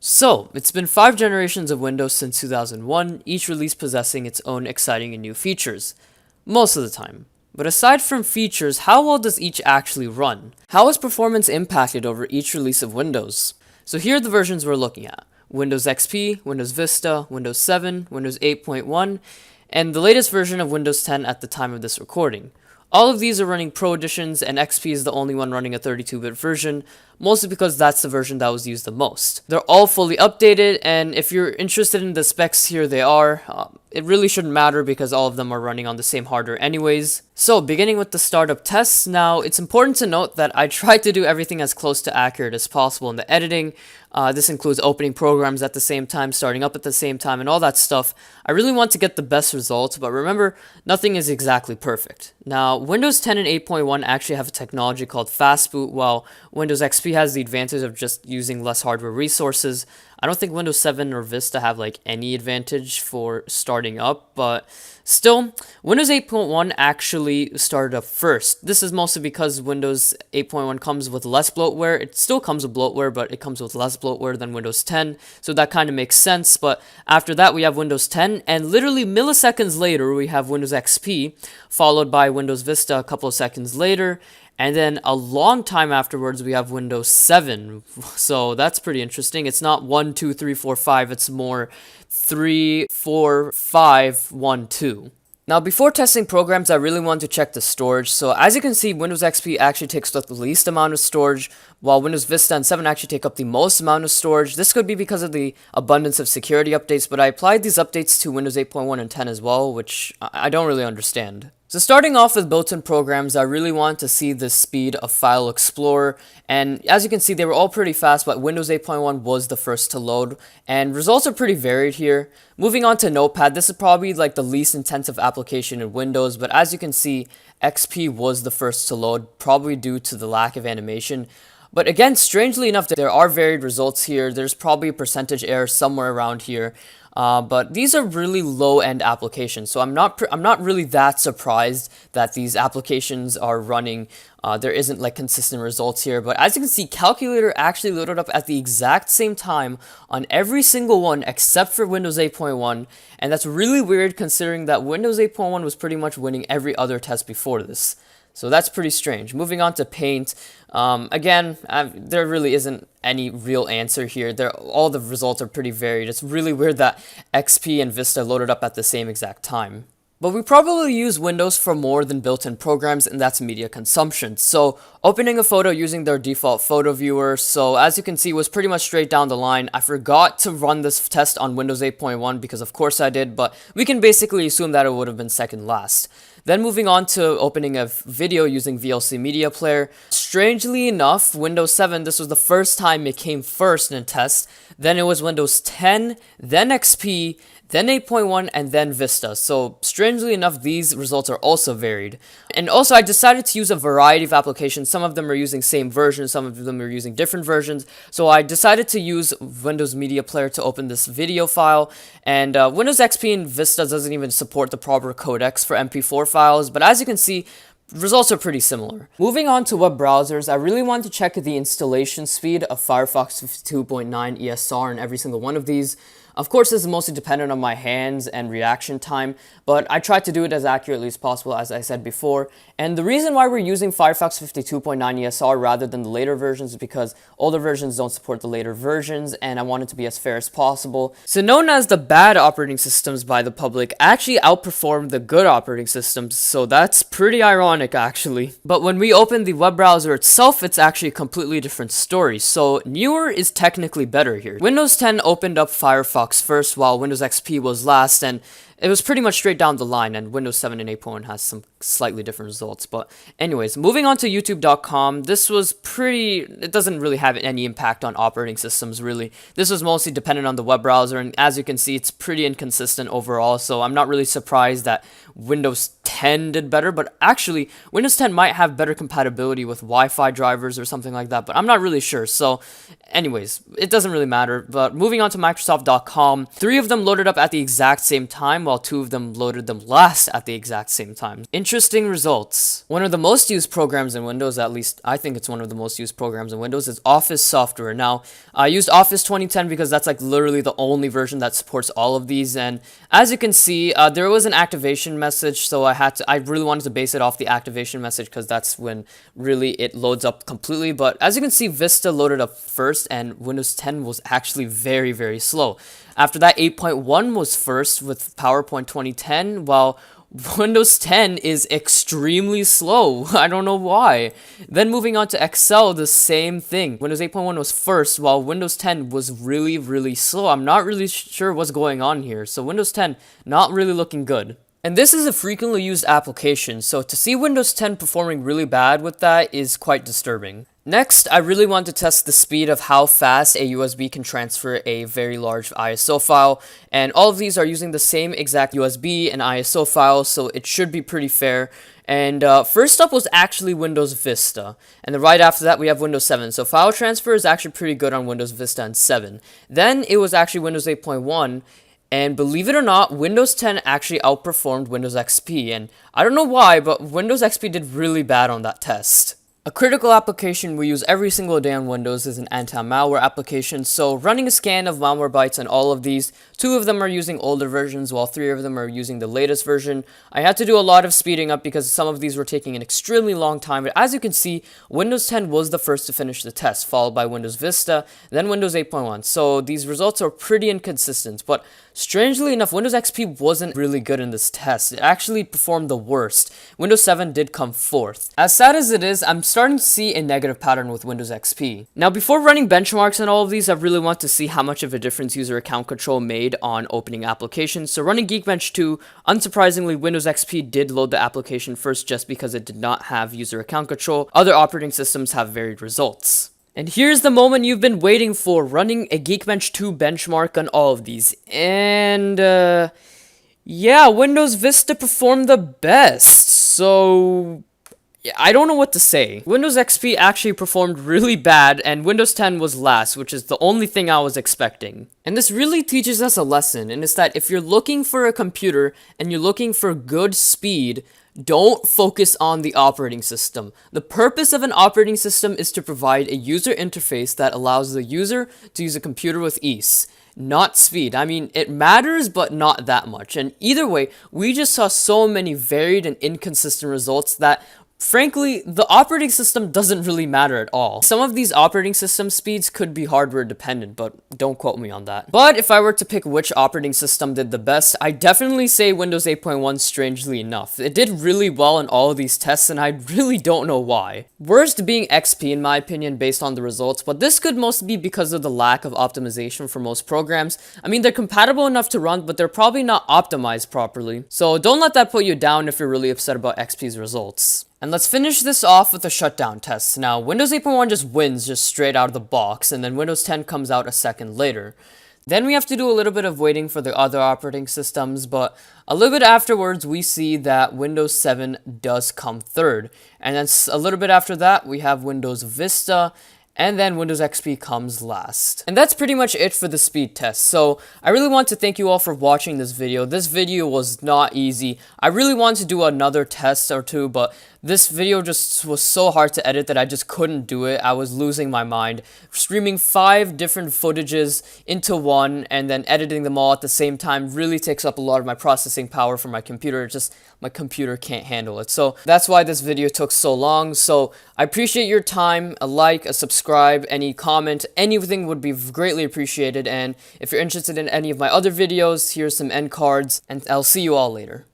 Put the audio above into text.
So, it's been 5 generations of Windows since 2001, each release possessing its own exciting and new features. Most of the time. But aside from features, how well does each actually run? How is performance impacted over each release of Windows? So here are the versions we're looking at. Windows XP, Windows Vista, Windows 7, Windows 8.1, and the latest version of Windows 10 at the time of this recording. All of these are running Pro Editions, and XP is the only one running a 32-bit version, mostly because that's the version that was used the most. They're all fully updated, and if you're interested in the specs, here they are. It really shouldn't matter because all of them are running on the same hardware anyways. So, beginning with the startup tests, now it's important to note that I tried to do everything as close to accurate as possible in the editing. This includes opening programs at the same time, starting up at the same time, and all that stuff. I really want to get the best results, but remember, nothing is exactly perfect. Now, Windows 10 and 8.1 actually have a technology called Fast Boot, while Windows XP has the advantage of just using less hardware resources. I don't think Windows 7 or Vista have like any advantage for starting up, but still, Windows 8.1 actually started up first. This is mostly because Windows 8.1 comes with less bloatware. It still comes with bloatware, but it comes with less bloatware than Windows 10, so that kind of makes sense. But after that, we have Windows 10, and literally milliseconds later, we have Windows XP, followed by Windows Vista a couple of seconds later. And then a long time afterwards, we have Windows 7. So that's pretty interesting. It's not 1, 2, 3, 4, 5. It's more 3, 4, 5, 1, 2. Now, before testing programs, I really want to check the storage. So as you can see, Windows XP actually takes up the least amount of storage, while Windows Vista and 7 actually take up the most amount of storage. This could be because of the abundance of security updates, but I applied these updates to Windows 8.1 and 10 as well, which I don't really understand. So starting off with built-in programs, I really want to see the speed of File Explorer, and as you can see, they were all pretty fast, but Windows 8.1 was the first to load, and results are pretty varied here. Moving on to Notepad, this is probably like the least intensive application in Windows, but as you can see, XP was the first to load, probably due to the lack of animation. But again, strangely enough, there are varied results here. There's probably a percentage error somewhere around here. But these are really low-end applications, so I'm not really that surprised that these applications are running. There isn't like consistent results here, but as you can see, Calculator actually loaded up at the exact same time on every single one except for Windows 8.1, and that's really weird considering that Windows 8.1 was pretty much winning every other test before this. So that's pretty strange. Moving on to Paint, again, there really isn't any real answer here. All the results are pretty varied. It's really weird that XP and Vista loaded up at the same exact time. But we probably use Windows for more than built-in programs, and that's media consumption. So opening a photo using their default photo viewer, so as you can see, was pretty much straight down the line. I forgot to run this test on Windows 8.1 because of course I did, but we can basically assume that it would have been second last. Then moving on to opening a video using VLC Media Player. Strangely enough, Windows 7, this was the first time it came first in a test. Then it was Windows 10, then XP, then 8.1, and then Vista. So strangely enough, these results are also varied. And also, I decided to use a variety of applications. Some of them are using same versions, some of them are using different versions. So I decided to use Windows Media Player to open this video file. And Windows XP and Vista doesn't even support the proper codecs for MP4 files. But as you can see, results are pretty similar. Moving on to web browsers, I really want to check the installation speed of Firefox 52.9 ESR in every single one of these. Of course, this is mostly dependent on my hands and reaction time, but I tried to do it as accurately as possible, as I said before. And the reason why we're using Firefox 52.9 ESR rather than the later versions is because older versions don't support the later versions, and I want it to be as fair as possible. So known as the bad operating systems by the public actually outperform the good operating systems, so that's pretty ironic actually. But when we open the web browser itself, it's actually a completely different story. So newer is technically better here. Windows 10 opened up Firefox first, while Windows XP was last, and it was pretty much straight down the line, and Windows 7 and 8.1 has some slightly different results. But anyways, moving on to YouTube.com, this was it doesn't really have any impact on operating systems, really. This was mostly dependent on the web browser, and as you can see, it's pretty inconsistent overall, so I'm not really surprised that Windows 10 did better, but actually, Windows 10 might have better compatibility with Wi-Fi drivers or something like that, but I'm not really sure. So anyways, it doesn't really matter. But moving on to Microsoft.com, 3 of them loaded up at the exact same time, while 2 of them loaded them last at the exact same time. Interesting results. One of the most used programs in Windows, at least I think it's one of the most used programs in Windows, is Office software. Now, I used Office 2010 because that's like literally the only version that supports all of these, and as you can see, there was an activation message, so I really wanted to base it off the activation message because that's when really it loads up completely. But as you can see, Vista loaded up first, and Windows 10 was actually very, very slow. After that, 8.1 was first with PowerPoint 2010, while Windows 10 is extremely slow. I don't know why. Then moving on to Excel, the same thing. Windows 8.1 was first, while Windows 10 was really, really slow. I'm not really sure what's going on here. So Windows 10, not really looking good. And this is a frequently used application, so to see Windows 10 performing really bad with that is quite disturbing. Next, I really want to test the speed of how fast a USB can transfer a very large ISO file, and all of these are using the same exact USB and ISO file, so it should be pretty fair. And first up was actually Windows Vista, and then right after that we have Windows 7, so file transfer is actually pretty good on Windows Vista and 7. Then it was actually Windows 8.1, and believe it or not, Windows 10 actually outperformed Windows XP, and I don't know why, but Windows XP did really bad on that test. A critical application we use every single day on Windows is an anti-malware application, so running a scan of Malwarebytes on all of these, 2 of them are using older versions while 3 of them are using the latest version. I had to do a lot of speeding up because some of these were taking an extremely long time, but as you can see, Windows 10 was the first to finish the test, followed by Windows Vista, then Windows 8.1, so these results are pretty inconsistent, but strangely enough, Windows XP wasn't really good in this test. It actually performed the worst. Windows 7 did come 4th. As sad as it is, I'm starting to see a negative pattern with Windows XP. Now, before running benchmarks on all of these, I really want to see how much of a difference user account control made on opening applications. So running Geekbench 2, unsurprisingly, Windows XP did load the application first just because it did not have user account control. Other operating systems have varied results. And here's the moment you've been waiting for, running a Geekbench 2 benchmark on all of these. And, yeah, Windows Vista performed the best, so yeah, I don't know what to say. Windows XP actually performed really bad, and Windows 10 was last, which is the only thing I was expecting. And this really teaches us a lesson, and it's that if you're looking for a computer and you're looking for good speed, don't focus on the operating system. The purpose of an operating system is to provide a user interface that allows the user to use a computer with ease, not speed. I mean, it matters, but not that much. And either way, we just saw so many varied and inconsistent results that frankly, the operating system doesn't really matter at all. Some of these operating system speeds could be hardware dependent, but don't quote me on that. But if I were to pick which operating system did the best, I'd definitely say Windows 8.1, strangely enough. It did really well in all of these tests, and I really don't know why. Worst being XP in my opinion based on the results, but this could mostly be because of the lack of optimization for most programs. I mean, they're compatible enough to run, but they're probably not optimized properly. So don't let that put you down if you're really upset about XP's results. And let's finish this off with a shutdown test. Now, Windows 8.1 just wins just straight out of the box, and then Windows 10 comes out a second later. Then we have to do a little bit of waiting for the other operating systems, but a little bit afterwards, we see that Windows 7 does come third. And then a little bit after that, we have Windows Vista, and then Windows XP comes last. And that's pretty much it for the speed test. So I really want to thank you all for watching this video. This video was not easy. I really wanted to do another test or two, but this video just was so hard to edit that I just couldn't do it. I was losing my mind. Streaming 5 different footages into one and then editing them all at the same time really takes up a lot of my processing power for my computer. My computer can't handle it. So that's why this video took so long. So I appreciate your time. A like, a subscribe, any comment, anything would be greatly appreciated. And if you're interested in any of my other videos, here's some end cards, and I'll see you all later.